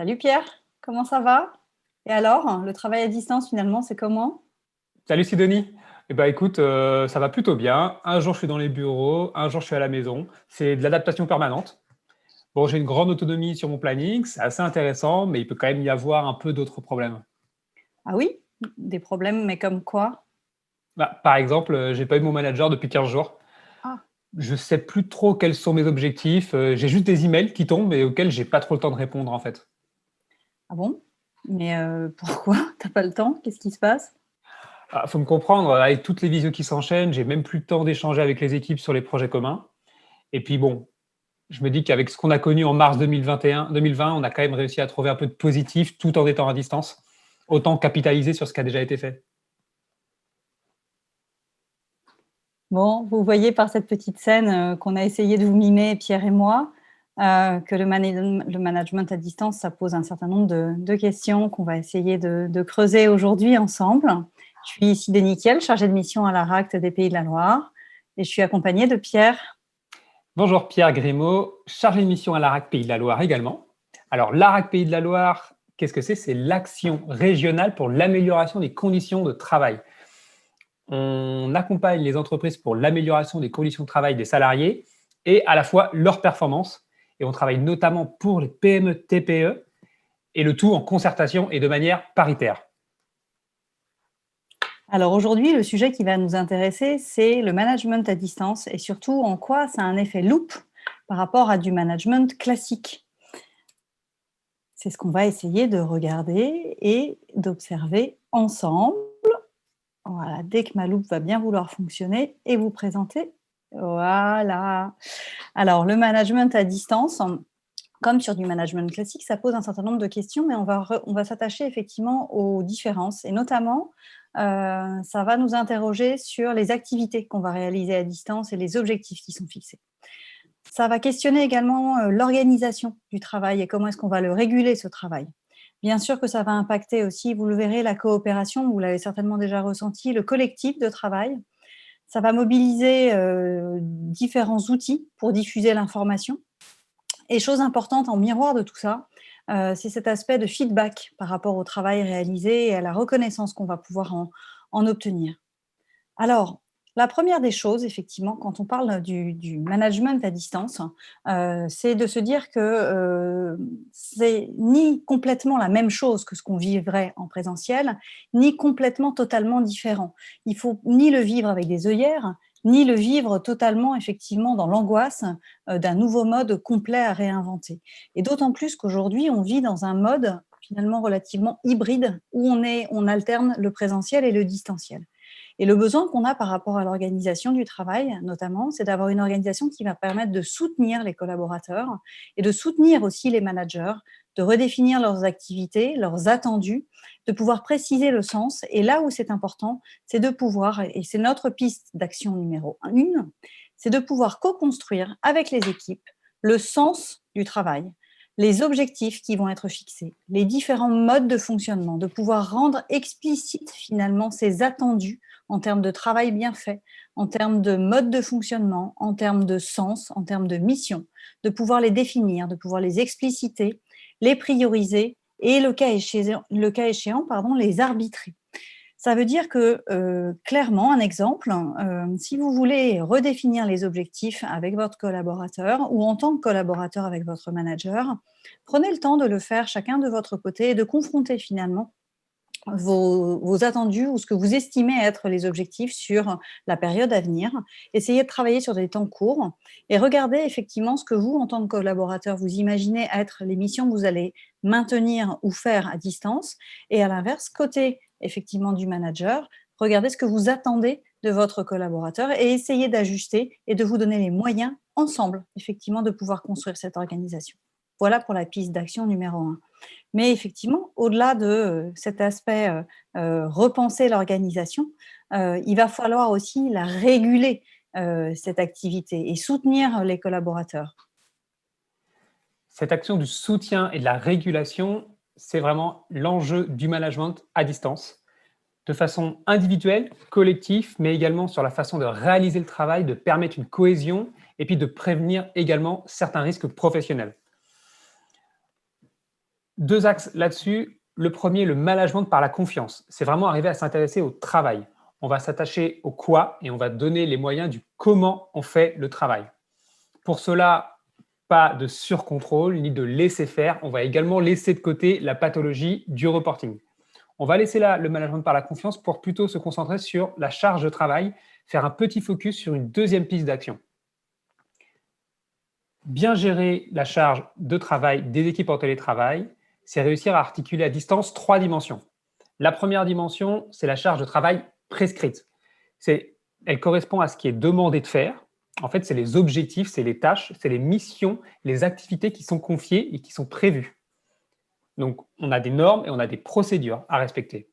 Salut Pierre, comment ça va? Et alors, le travail à distance finalement, c'est comment? Salut Sidonie. Eh ben, écoute, ça va plutôt bien. Un jour, je suis dans les bureaux, un jour, je suis à la maison. C'est de l'adaptation permanente. Bon, j'ai une grande autonomie sur mon planning, c'est assez intéressant, mais il peut quand même y avoir un peu d'autres problèmes. Ah oui? Des problèmes, mais comme quoi? Bah, par exemple, j'ai pas eu mon manager depuis 15 jours. Ah, Je sais plus trop quels sont mes objectifs. J'ai juste des emails qui tombent et auxquels j'ai pas trop le temps de répondre, en fait. ah bon? Mais pourquoi? T'as pas le temps? Qu'est-ce qui se passe? Ah, faut me comprendre, avec toutes les visios qui s'enchaînent, j'ai même plus le temps d'échanger avec les équipes sur les projets communs. Et puis bon, je me dis qu'avec ce qu'on a connu en mars 2020, on a quand même réussi à trouver un peu de positif tout en étant à distance. Autant capitaliser sur ce qui a déjà été fait. Bon, vous voyez par cette petite scène qu'on a essayé de vous mimer, Pierre et moi, que le management à distance, ça pose un certain nombre de questions qu'on va essayer de creuser aujourd'hui ensemble. Je suis ici Nickel, chargée de mission à la RACT des Pays de la Loire, et je suis accompagnée de Pierre. Bonjour Pierre Grimaud, chargé de mission à l'ARAC Pays de la Loire également. Alors l'ARAC Pays de la Loire, qu'est-ce que c'est? C'est l'action régionale pour l'amélioration des conditions de travail. On accompagne les entreprises pour l'amélioration des conditions de travail des salariés et à la fois leur performance. Et on travaille notamment pour les PME, TPE et le tout en concertation et de manière paritaire. Alors aujourd'hui, le sujet qui va nous intéresser, c'est le management à distance et surtout en quoi ça a un effet loupe par rapport à du management classique. C'est ce qu'on va essayer de regarder et d'observer ensemble. Voilà, dès que ma loupe va bien vouloir fonctionner et vous présenter. Voilà. Alors, le management à distance, comme sur du management classique, ça pose un certain nombre de questions, mais on va s'attacher effectivement aux différences. Et notamment, ça va nous interroger sur les activités qu'on va réaliser à distance et les objectifs qui sont fixés. Ça va questionner également l'organisation du travail et comment est-ce qu'on va le réguler, ce travail. Bien sûr que ça va impacter aussi, vous le verrez, la coopération, vous l'avez certainement déjà ressenti, le collectif de travail. Ça va mobiliser différents outils pour diffuser l'information. Et chose importante en miroir de tout ça, c'est cet aspect de feedback par rapport au travail réalisé et à la reconnaissance qu'on va pouvoir en obtenir. Alors, la première des choses, effectivement, quand on parle du management à distance, c'est de se dire que, c'est ni complètement la même chose que ce qu'on vivrait en présentiel, ni complètement totalement différent. Il faut ni le vivre avec des œillères, ni le vivre totalement, effectivement, dans l'angoisse, d'un nouveau mode complet à réinventer. Et d'autant plus qu'aujourd'hui, on vit dans un mode, finalement, relativement hybride où on alterne le présentiel et le distanciel. Et le besoin qu'on a par rapport à l'organisation du travail, notamment, c'est d'avoir une organisation qui va permettre de soutenir les collaborateurs et de soutenir aussi les managers, de redéfinir leurs activités, leurs attendus, de pouvoir préciser le sens. Et là où c'est important, c'est de pouvoir, et c'est notre piste d'action numéro 1, c'est de pouvoir co-construire avec les équipes le sens du travail, les objectifs qui vont être fixés, les différents modes de fonctionnement, de pouvoir rendre explicite finalement ces attendus en termes de travail bien fait, en termes de mode de fonctionnement, en termes de sens, en termes de mission, de pouvoir les définir, de pouvoir les expliciter, les prioriser et le cas échéant, pardon, les arbitrer. Ça veut dire que, clairement, un exemple, si vous voulez redéfinir les objectifs avec votre collaborateur ou en tant que collaborateur avec votre manager, prenez le temps de le faire chacun de votre côté et de confronter finalement vos attendus ou ce que vous estimez être les objectifs sur la période à venir. Essayez de travailler sur des temps courts et regardez effectivement ce que vous, en tant que collaborateur, vous imaginez être les missions que vous allez maintenir ou faire à distance. Et à l'inverse, côté effectivement du manager, regardez ce que vous attendez de votre collaborateur et essayez d'ajuster et de vous donner les moyens ensemble, effectivement, de pouvoir construire cette organisation. Voilà pour la piste d'action numéro 1. Mais effectivement, au-delà de, cet aspect, repenser l'organisation, il va falloir aussi la réguler, cette activité et soutenir les collaborateurs. Cette action du soutien et de la régulation, c'est vraiment l'enjeu du management à distance, de façon individuelle, collective, mais également sur la façon de réaliser le travail, de permettre une cohésion et puis de prévenir également certains risques professionnels. 2 axes là-dessus. Le premier, le management par la confiance. C'est vraiment arriver à s'intéresser au travail. On va s'attacher au quoi et on va donner les moyens du comment on fait le travail. Pour cela, pas de surcontrôle ni de laisser faire. On va également laisser de côté la pathologie du reporting. On va laisser là le management par la confiance pour plutôt se concentrer sur la charge de travail, faire un petit focus sur une deuxième piste d'action. Bien gérer la charge de travail des équipes en télétravail, c'est réussir à articuler à distance 3 dimensions. La première dimension, c'est la charge de travail prescrite. Elle correspond à ce qui est demandé de faire. En fait, c'est les objectifs, c'est les tâches, c'est les missions, les activités qui sont confiées et qui sont prévues. Donc, on a des normes et on a des procédures à respecter.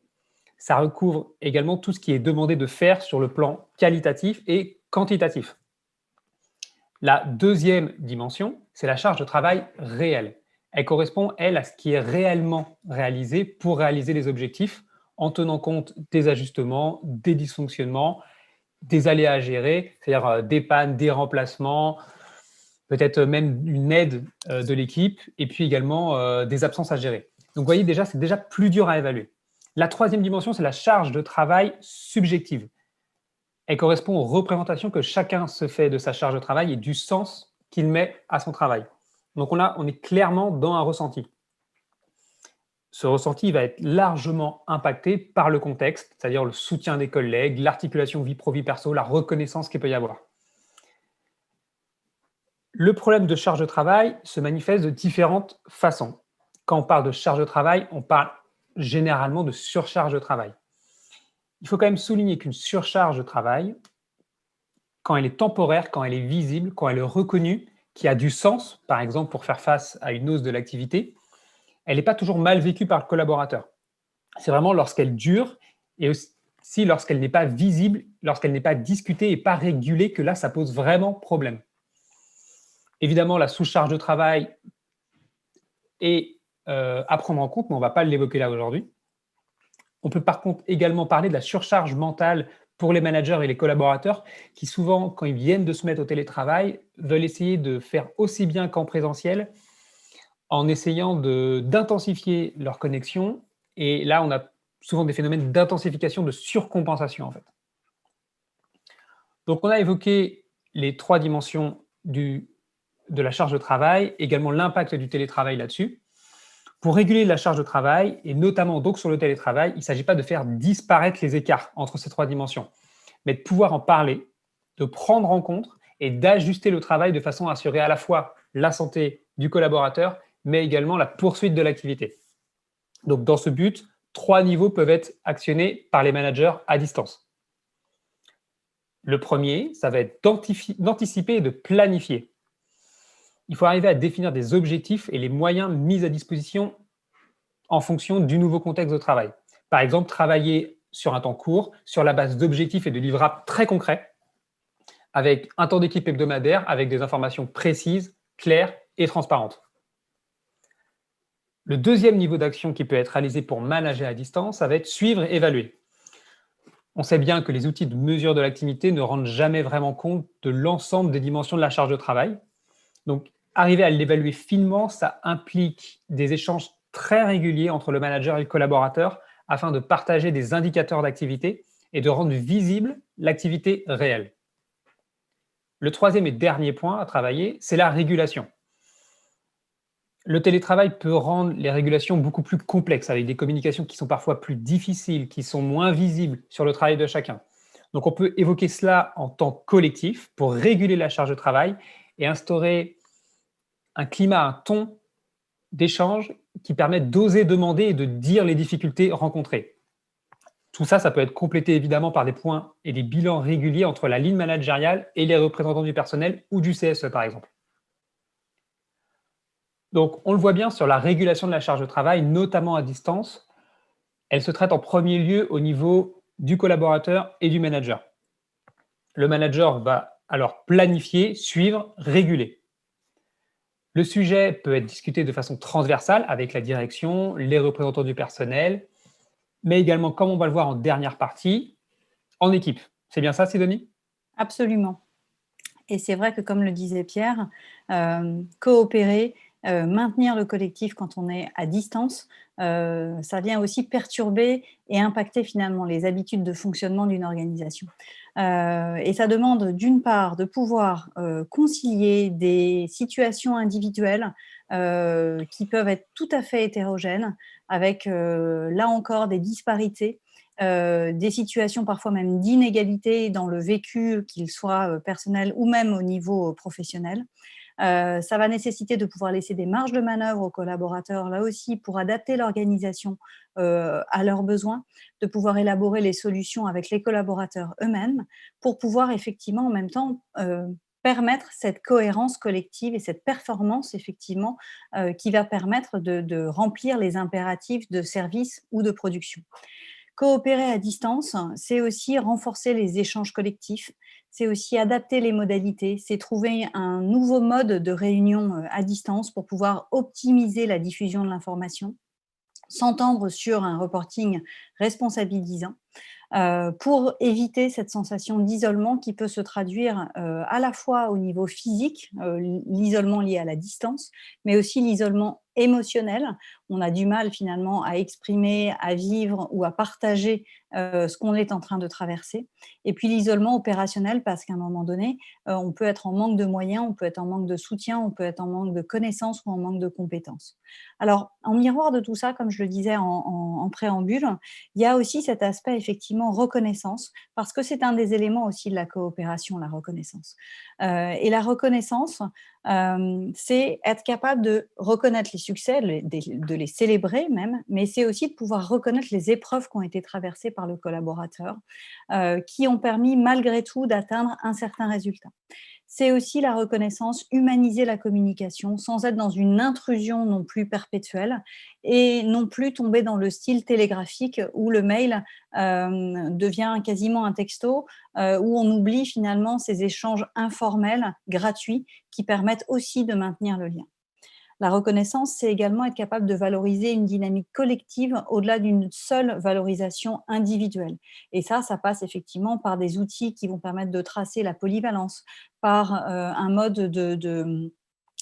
Ça recouvre également tout ce qui est demandé de faire sur le plan qualitatif et quantitatif. La deuxième dimension, c'est la charge de travail réelle. Elle correspond, elle, à ce qui est réellement réalisé pour réaliser les objectifs en tenant compte des ajustements, des dysfonctionnements, des aléas à gérer, c'est-à-dire des pannes, des remplacements, peut-être même une aide de l'équipe et puis également des absences à gérer. Donc, vous voyez, déjà, c'est déjà plus dur à évaluer. La troisième dimension, c'est la charge de travail subjective. Elle correspond aux représentations que chacun se fait de sa charge de travail et du sens qu'il met à son travail. Donc on est clairement dans un ressenti. Ce ressenti va être largement impacté par le contexte, c'est-à-dire le soutien des collègues, l'articulation vie pro-vie perso, la reconnaissance qu'il peut y avoir. Le problème de charge de travail se manifeste de différentes façons. Quand on parle de charge de travail, on parle généralement de surcharge de travail. Il faut quand même souligner qu'une surcharge de travail, quand elle est temporaire, quand elle est visible, quand elle est reconnue, qui a du sens, par exemple pour faire face à une hausse de l'activité, elle n'est pas toujours mal vécue par le collaborateur. C'est vraiment lorsqu'elle dure et aussi lorsqu'elle n'est pas visible, lorsqu'elle n'est pas discutée et pas régulée que là, ça pose vraiment problème. Évidemment, la sous-charge de travail est à prendre en compte, mais on ne va pas l'évoquer là aujourd'hui. On peut par contre également parler de la surcharge mentale pour les managers et les collaborateurs qui souvent, quand ils viennent de se mettre au télétravail, veulent essayer de faire aussi bien qu'en présentiel en essayant d'intensifier leur connexion. Et là, on a souvent des phénomènes d'intensification, de surcompensation en fait. Donc on a évoqué les 3 dimensions de la charge de travail, également l'impact du télétravail là-dessus. Pour réguler la charge de travail, et notamment donc sur le télétravail, il ne s'agit pas de faire disparaître les écarts entre ces 3 dimensions, mais de pouvoir en parler, de prendre en compte et d'ajuster le travail de façon à assurer à la fois la santé du collaborateur, mais également la poursuite de l'activité. Donc dans ce but, 3 niveaux peuvent être actionnés par les managers à distance. Le premier, ça va être d'anticiper et de planifier. Il faut arriver à définir des objectifs et les moyens mis à disposition en fonction du nouveau contexte de travail. Par exemple, travailler sur un temps court, sur la base d'objectifs et de livrables très concrets, avec un temps d'équipe hebdomadaire, avec des informations précises, claires et transparentes. Le deuxième niveau d'action qui peut être réalisé pour manager à distance, ça va être suivre et évaluer. On sait bien que les outils de mesure de l'activité ne rendent jamais vraiment compte de l'ensemble des dimensions de la charge de travail. Donc, arriver à l'évaluer finement, ça implique des échanges très réguliers entre le manager et le collaborateur afin de partager des indicateurs d'activité et de rendre visible l'activité réelle. Le troisième et dernier point à travailler, c'est la régulation. Le télétravail peut rendre les régulations beaucoup plus complexes, avec des communications qui sont parfois plus difficiles, qui sont moins visibles sur le travail de chacun. Donc on peut évoquer cela en temps collectif pour réguler la charge de travail et instaurer un climat, un ton d'échange qui permettent d'oser demander et de dire les difficultés rencontrées. Tout ça, ça peut être complété évidemment par des points et des bilans réguliers entre la ligne managériale et les représentants du personnel ou du CSE par exemple. Donc, on le voit bien sur la régulation de la charge de travail, notamment à distance, elle se traite en premier lieu au niveau du collaborateur et du manager. Le manager va alors planifier, suivre, réguler. Le sujet peut être discuté de façon transversale avec la direction, les représentants du personnel, mais également, comme on va le voir en dernière partie, en équipe. C'est bien ça, Sidonie ? Absolument. Et c'est vrai que, comme le disait Pierre, coopérer maintenir le collectif quand on est à distance, ça vient aussi perturber et impacter finalement les habitudes de fonctionnement d'une organisation. Et ça demande d'une part de pouvoir, concilier des situations individuelles, qui peuvent être tout à fait hétérogènes avec, là encore des disparités, des situations parfois même d'inégalité dans le vécu, qu'il soit, personnel ou même au niveau, professionnel. Ça va nécessiter de pouvoir laisser des marges de manœuvre aux collaborateurs, là aussi, pour adapter l'organisation, à leurs besoins, de pouvoir élaborer les solutions avec les collaborateurs eux-mêmes, pour pouvoir effectivement, en même temps, permettre cette cohérence collective et cette performance effectivement, qui va permettre de remplir les impératifs de service ou de production. Coopérer à distance, c'est aussi renforcer les échanges collectifs, c'est aussi adapter les modalités, c'est trouver un nouveau mode de réunion à distance pour pouvoir optimiser la diffusion de l'information, s'entendre sur un reporting responsabilisant, pour éviter cette sensation d'isolement qui peut se traduire, à la fois au niveau physique, l'isolement lié à la distance, mais aussi l'isolement émotionnel. On a du mal finalement à exprimer, à vivre ou à partager, ce qu'on est en train de traverser, et puis l'isolement opérationnel parce qu'à un moment donné, on peut être en manque de moyens, on peut être en manque de soutien, on peut être en manque de connaissances ou en manque de compétences. Alors en miroir de tout ça, comme je le disais en préambule, il y a aussi cet aspect effectivement reconnaissance, parce que c'est un des éléments aussi de la coopération, la reconnaissance. Et la reconnaissance, c'est être capable de reconnaître les succès, de les célébrer même, mais c'est aussi de pouvoir reconnaître les épreuves qui ont été traversées par le collaborateur, qui ont permis malgré tout d'atteindre un certain résultat. C'est aussi la reconnaissance, humaniser la communication sans être dans une intrusion non plus perpétuelle et non plus tomber dans le style télégraphique où le mail devient quasiment un texto, où on oublie finalement ces échanges informels, gratuits, qui permettent aussi de maintenir le lien. La reconnaissance, c'est également être capable de valoriser une dynamique collective au-delà d'une seule valorisation individuelle. Et ça passe effectivement par des outils qui vont permettre de tracer la polyvalence, par un mode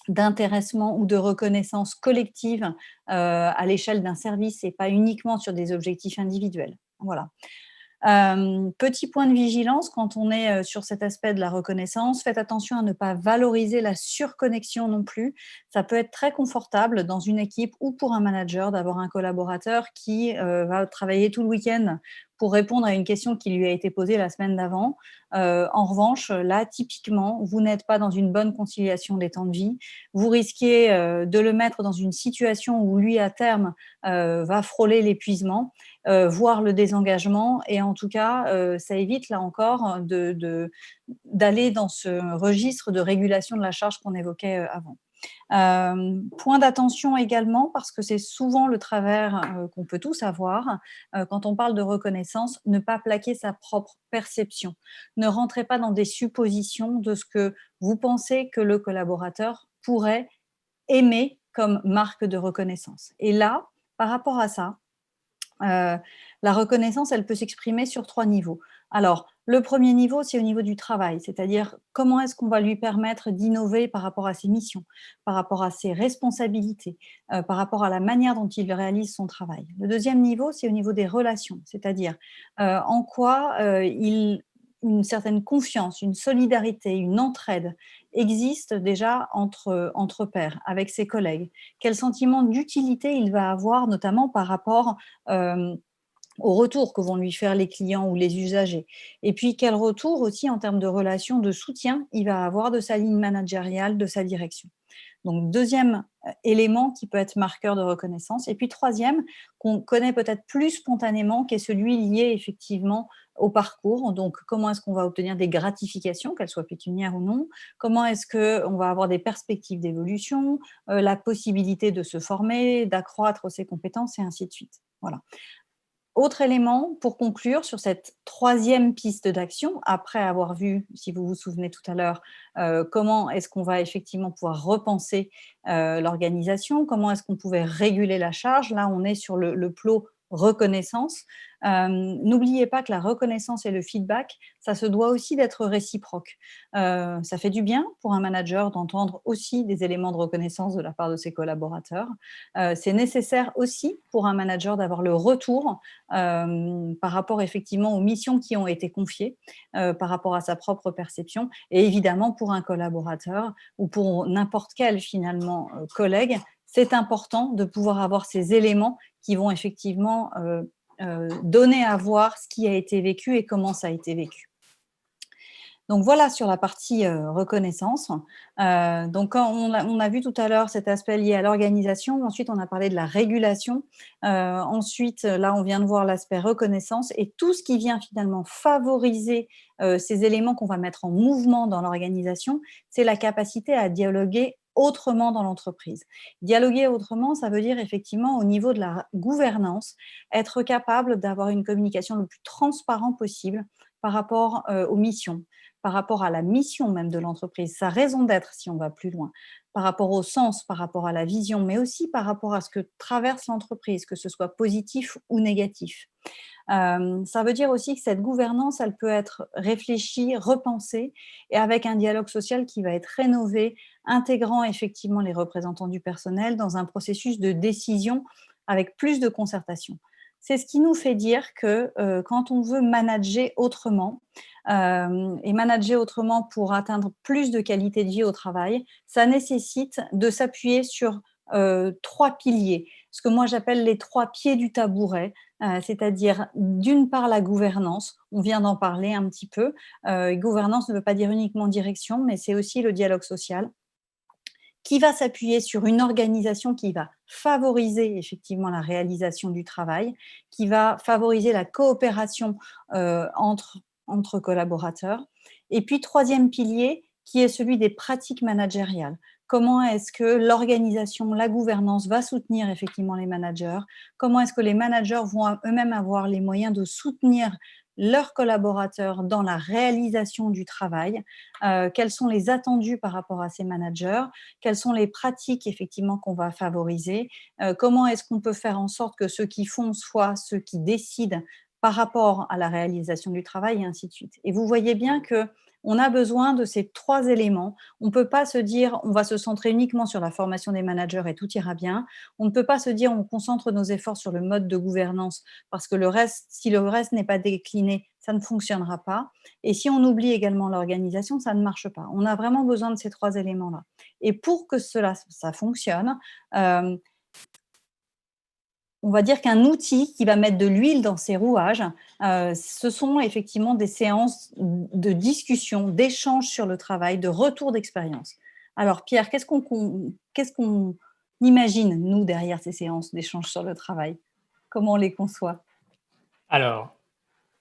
d'intéressement ou de reconnaissance collective à l'échelle d'un service et pas uniquement sur des objectifs individuels. Voilà. Petit point de vigilance quand on est, sur cet aspect de la reconnaissance, faites attention à ne pas valoriser la surconnexion non plus. Ça peut être très confortable dans une équipe ou pour un manager d'avoir un collaborateur qui, va travailler tout le week-end pour répondre à une question qui lui a été posée la semaine d'avant. En revanche, là, typiquement, vous n'êtes pas dans une bonne conciliation des temps de vie. Vous risquez, de le mettre dans une situation où lui, à terme, va frôler l'épuisement, voire le désengagement, et en tout cas, ça évite là encore d'aller dans ce registre de régulation de la charge qu'on évoquait, avant. Point d'attention également, parce que c'est souvent le travers, qu'on peut tous avoir, quand on parle de reconnaissance, ne pas plaquer sa propre perception. Ne rentrez pas dans des suppositions de ce que vous pensez que le collaborateur pourrait aimer comme marque de reconnaissance. Et là, par rapport à ça, la reconnaissance, elle peut s'exprimer sur 3 niveaux. Alors, le premier niveau, c'est au niveau du travail, c'est-à-dire comment est-ce qu'on va lui permettre d'innover par rapport à ses missions, par rapport à ses responsabilités, par rapport à la manière dont il réalise son travail. Le deuxième niveau, c'est au niveau des relations, c'est-à-dire, en quoi, il une certaine confiance, une solidarité, une entraide existe déjà entre pairs, avec ses collègues. Quel sentiment d'utilité il va avoir, notamment par rapport, hem, au retour que vont lui faire les clients ou les usagers. Et puis, quel retour aussi en termes de relations de soutien il va avoir de sa ligne managériale, de sa direction. Donc, deuxième élément qui peut être marqueur de reconnaissance. Et puis, troisième, qu'on connaît peut-être plus spontanément, qui est celui lié effectivement au parcours. Donc, comment est-ce qu'on va obtenir des gratifications, qu'elles soient pécuniaires ou non? Comment est-ce qu'on va avoir des perspectives d'évolution, la possibilité de se former, d'accroître ses compétences et ainsi de suite. Voilà. Autre élément pour conclure sur cette troisième piste d'action, après avoir vu, si vous vous souvenez tout à l'heure, comment est-ce qu'on va effectivement pouvoir repenser, l'organisation, comment est-ce qu'on pouvait réguler la charge. Là, on est sur le plot reconnaissance. N'oubliez pas que la reconnaissance et le feedback, ça se doit aussi d'être réciproque. Ça fait du bien pour un manager d'entendre aussi des éléments de reconnaissance de la part de ses collaborateurs. C'est nécessaire aussi pour un manager d'avoir le retour par rapport effectivement aux missions qui ont été confiées, par rapport à sa propre perception, et évidemment pour un collaborateur ou pour n'importe quel finalement collègue, c'est important de pouvoir avoir ces éléments qui vont effectivement donner à voir ce qui a été vécu et comment ça a été vécu. Donc voilà sur la partie reconnaissance. Donc quand on a vu tout à l'heure cet aspect lié à l'organisation, ensuite on a parlé de la régulation, ensuite là on vient de voir l'aspect reconnaissance et tout ce qui vient finalement favoriser ces éléments qu'on va mettre en mouvement dans l'organisation, c'est la capacité à dialoguer autrement dans l'entreprise. Dialoguer autrement, ça veut dire effectivement au niveau de la gouvernance, être capable d'avoir une communication le plus transparent possible par rapport aux missions, par rapport à la mission même de l'entreprise, sa raison d'être si on va plus loin, par rapport au sens, par rapport à la vision, mais aussi par rapport à ce que traverse l'entreprise, que ce soit positif ou négatif. Ça veut dire aussi que cette gouvernance, elle peut être réfléchie, repensée et avec un dialogue social qui va être rénové, intégrant effectivement les représentants du personnel dans un processus de décision avec plus de concertation. C'est ce qui nous fait dire que quand on veut manager autrement, et manager autrement pour atteindre plus de qualité de vie au travail, ça nécessite de s'appuyer sur 3 piliers, ce que moi j'appelle les 3 pieds du tabouret, c'est-à-dire d'une part la gouvernance, on vient d'en parler un petit peu, gouvernance ne veut pas dire uniquement direction, mais c'est aussi le dialogue social qui va s'appuyer sur une organisation qui va favoriser effectivement la réalisation du travail, qui va favoriser la coopération entre collaborateurs. Et puis, troisième pilier, qui est celui des pratiques managériales. Comment est-ce que l'organisation, la gouvernance va soutenir effectivement les managers? Comment est-ce que les managers vont eux-mêmes avoir les moyens de soutenir leurs collaborateurs dans la réalisation du travail? Quels sont les attendus par rapport à ces managers? Quelles sont les pratiques effectivement qu'on va favoriser? Comment est-ce qu'on peut faire en sorte que ceux qui font soient ceux qui décident par rapport à la réalisation du travail et ainsi de suite. Et vous voyez bien que on a besoin de ces 3 éléments. On ne peut pas se dire: «On va se centrer uniquement sur la formation des managers et tout ira bien». On ne peut pas se dire: «On concentre nos efforts sur le mode de gouvernance parce que le reste si le reste n'est pas décliné, ça ne fonctionnera pas». Et si on oublie également l'organisation, ça ne marche pas. On a vraiment besoin de ces 3 éléments-là. Et pour que ça fonctionne, hem, on va dire qu'un outil qui va mettre de l'huile dans ses rouages, ce sont effectivement des séances de discussion, d'échange sur le travail, de retour d'expérience. Alors Pierre, qu'est-ce qu'on imagine, nous, derrière ces séances d'échange sur le travail? Comment on les conçoit? Alors,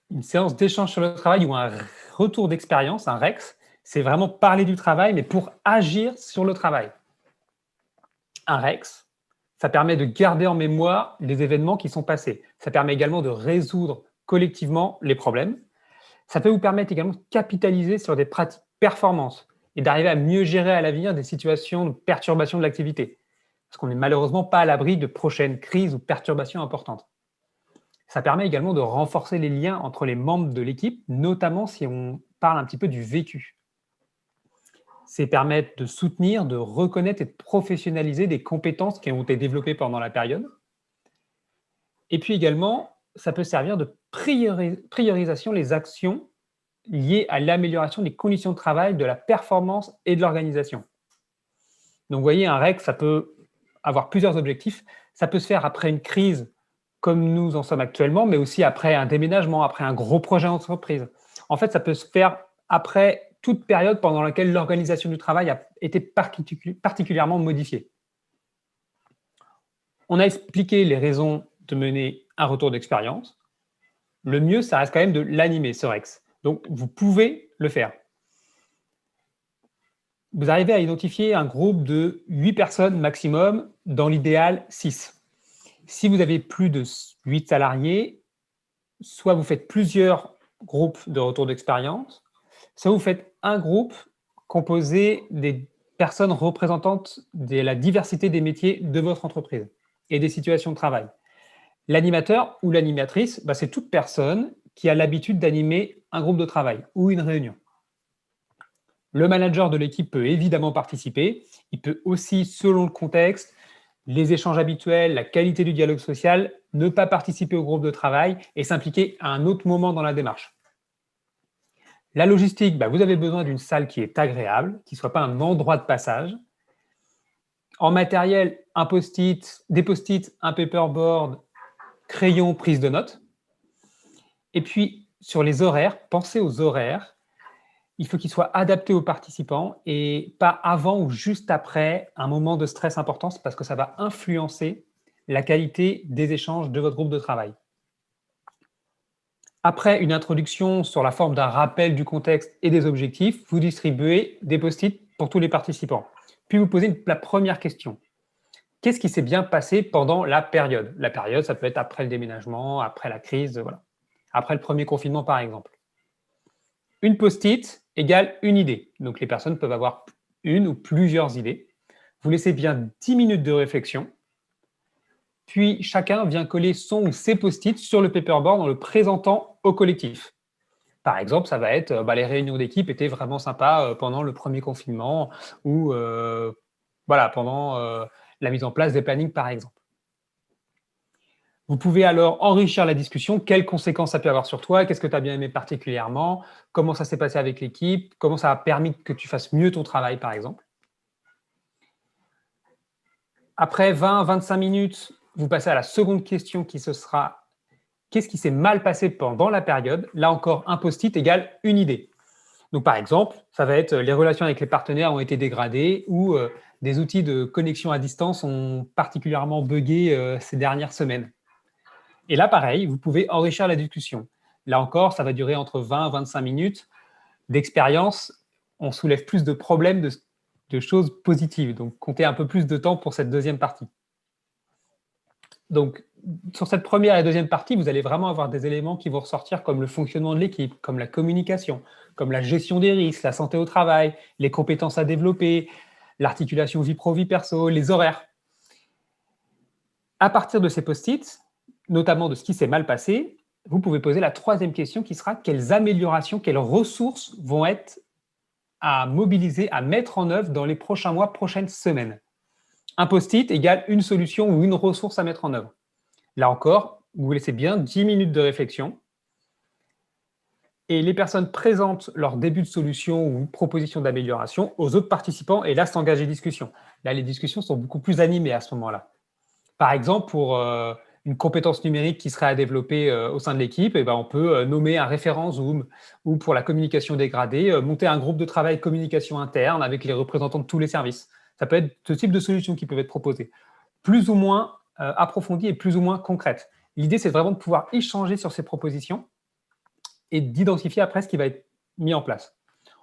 une séance d'échange sur le travail ou un retour d'expérience, un REX, c'est vraiment parler du travail, mais pour agir sur le travail. Un REX, ça permet de garder en mémoire les événements qui sont passés. Ça permet également de résoudre collectivement les problèmes. Ça peut vous permettre également de capitaliser sur des pratiques performances et d'arriver à mieux gérer à l'avenir des situations de perturbation de l'activité. Parce qu'on n'est malheureusement pas à l'abri de prochaines crises ou perturbations importantes. Ça permet également de renforcer les liens entre les membres de l'équipe, notamment si on parle un petit peu du vécu. C'est permettre de soutenir, de reconnaître et de professionnaliser des compétences qui ont été développées pendant la période. Et puis également, ça peut servir de priorisation les actions liées à l'amélioration des conditions de travail, de la performance et de l'organisation. Donc vous voyez, un REC, ça peut avoir plusieurs objectifs. Ça peut se faire après une crise comme nous en sommes actuellement, mais aussi après un déménagement, après un gros projet d'entreprise. En fait, ça peut se faire après toute période pendant laquelle l'organisation du travail a été particulièrement modifiée. On a expliqué les raisons de mener un retour d'expérience. Le mieux, ça reste quand même de l'animer, ce REX. Donc, vous pouvez le faire. Vous arrivez à identifier un groupe de 8 personnes maximum, dans l'idéal 6. Si vous avez plus de 8 salariés, soit vous faites plusieurs groupes de retour d'expérience, soit vous faites un groupe composé des personnes représentantes de la diversité des métiers de votre entreprise et des situations de travail. L'animateur ou l'animatrice, c'est toute personne qui a l'habitude d'animer un groupe de travail ou une réunion. Le manager de l'équipe peut évidemment participer. Il peut aussi, selon le contexte, les échanges habituels, la qualité du dialogue social, ne pas participer au groupe de travail et s'impliquer à un autre moment dans la démarche. La logistique, vous avez besoin d'une salle qui est agréable, qui ne soit pas un endroit de passage. En matériel, des post-it, un paperboard, crayon, prise de notes. Et puis, sur les horaires, pensez aux horaires. Il faut qu'ils soient adaptés aux participants et pas avant ou juste après un moment de stress important parce que ça va influencer la qualité des échanges de votre groupe de travail. Après une introduction sur la forme d'un rappel du contexte et des objectifs, vous distribuez des post-it pour tous les participants. Puis vous posez la première question. Qu'est-ce qui s'est bien passé pendant la période? La période, ça peut être après le déménagement, après la crise, voilà. Après le premier confinement, par exemple. Une post-it égale une idée. Donc, les personnes peuvent avoir une ou plusieurs idées. Vous laissez bien 10 minutes de réflexion. Puis, chacun vient coller son ou ses post-it sur le paperboard en le présentant au collectif. Par exemple, ça va être les réunions d'équipe étaient vraiment sympas pendant le premier confinement ou pendant la mise en place des plannings, par exemple. Vous pouvez alors enrichir la discussion. Quelles conséquences ça peut avoir sur toi? Qu'est-ce que tu as bien aimé particulièrement? Comment ça s'est passé avec l'équipe? Comment ça a permis que tu fasses mieux ton travail, par exemple? Après 20-25 minutes, vous passez à la seconde question qui ce sera qu'est-ce qui s'est mal passé pendant la période? Là encore, un post-it égale une idée. Donc, par exemple, ça va être les relations avec les partenaires ont été dégradées ou des outils de connexion à distance ont particulièrement buggé ces dernières semaines. Et là, pareil, vous pouvez enrichir la discussion. Là encore, ça va durer entre 20 et 25 minutes. D'expérience, on soulève plus de problèmes, de choses positives. Donc, comptez un peu plus de temps pour cette deuxième partie. Donc, sur cette première et deuxième partie, vous allez vraiment avoir des éléments qui vont ressortir comme le fonctionnement de l'équipe, comme la communication, comme la gestion des risques, la santé au travail, les compétences à développer, l'articulation vie pro, vie perso, les horaires. À partir de ces post-it, notamment de ce qui s'est mal passé, vous pouvez poser la troisième question qui sera quelles améliorations, quelles ressources vont être à mobiliser, à mettre en œuvre dans les prochains mois, prochaines semaines. Un post-it égale une solution ou une ressource à mettre en œuvre. Là encore, vous laissez bien 10 minutes de réflexion et les personnes présentent leur début de solution ou proposition d'amélioration aux autres participants et là s'engagent les discussions. Là, les discussions sont beaucoup plus animées à ce moment-là. Par exemple, pour une compétence numérique qui serait à développer au sein de l'équipe, on peut nommer un référent Zoom ou pour la communication dégradée, monter un groupe de travail communication interne avec les représentants de tous les services. Ça peut être ce type de solutions qui peuvent être proposées, plus ou moins approfondies et plus ou moins concrètes. L'idée, c'est vraiment de pouvoir échanger sur ces propositions et d'identifier après ce qui va être mis en place.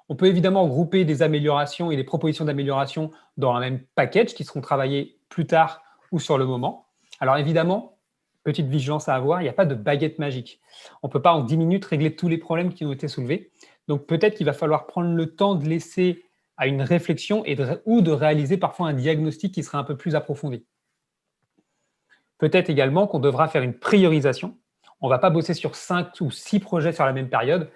On peut évidemment grouper des améliorations et des propositions d'amélioration dans un même package qui seront travaillées plus tard ou sur le moment. Alors évidemment, petite vigilance à avoir, il n'y a pas de baguette magique. On ne peut pas en 10 minutes régler tous les problèmes qui ont été soulevés. Donc peut-être qu'il va falloir prendre le temps de laisser à une réflexion ou de réaliser parfois un diagnostic qui sera un peu plus approfondi. Peut-être également qu'on devra faire une priorisation. On ne va pas bosser sur 5 ou 6 projets sur la même période.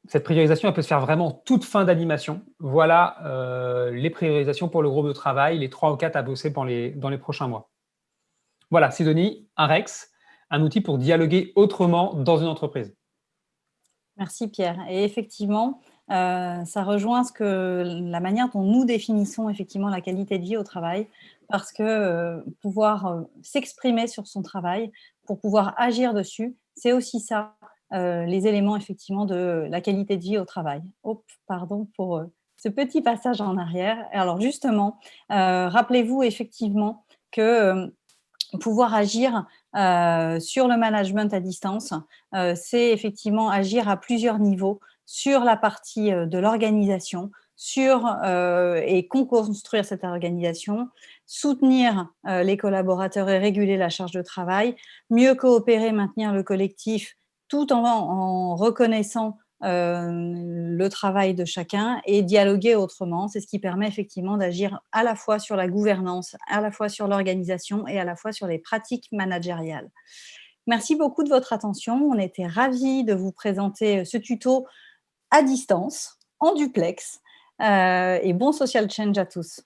Cette priorisation, elle peut se faire vraiment en toute fin d'animation. Voilà les priorisations pour le groupe de travail, les 3 ou 4 à bosser dans les prochains mois. Voilà, Sidonie, un REX, un outil pour dialoguer autrement dans une entreprise. Merci Pierre. Et effectivement, ça rejoint la manière dont nous définissons effectivement la qualité de vie au travail, parce que pouvoir s'exprimer sur son travail, pour pouvoir agir dessus, c'est aussi ça, les éléments effectivement de la qualité de vie au travail. Oh, pardon pour ce petit passage en arrière. Alors justement, rappelez-vous effectivement que pouvoir agir sur le management à distance, c'est effectivement agir à plusieurs niveaux sur la partie de l'organisation, et co-construire cette organisation, soutenir les collaborateurs et réguler la charge de travail, mieux coopérer, maintenir le collectif, tout en reconnaissant le travail de chacun et dialoguer autrement. C'est ce qui permet effectivement d'agir à la fois sur la gouvernance, à la fois sur l'organisation et à la fois sur les pratiques managériales. Merci beaucoup de votre attention. On était ravis de vous présenter ce tuto à distance, en duplex, et bon social change à tous.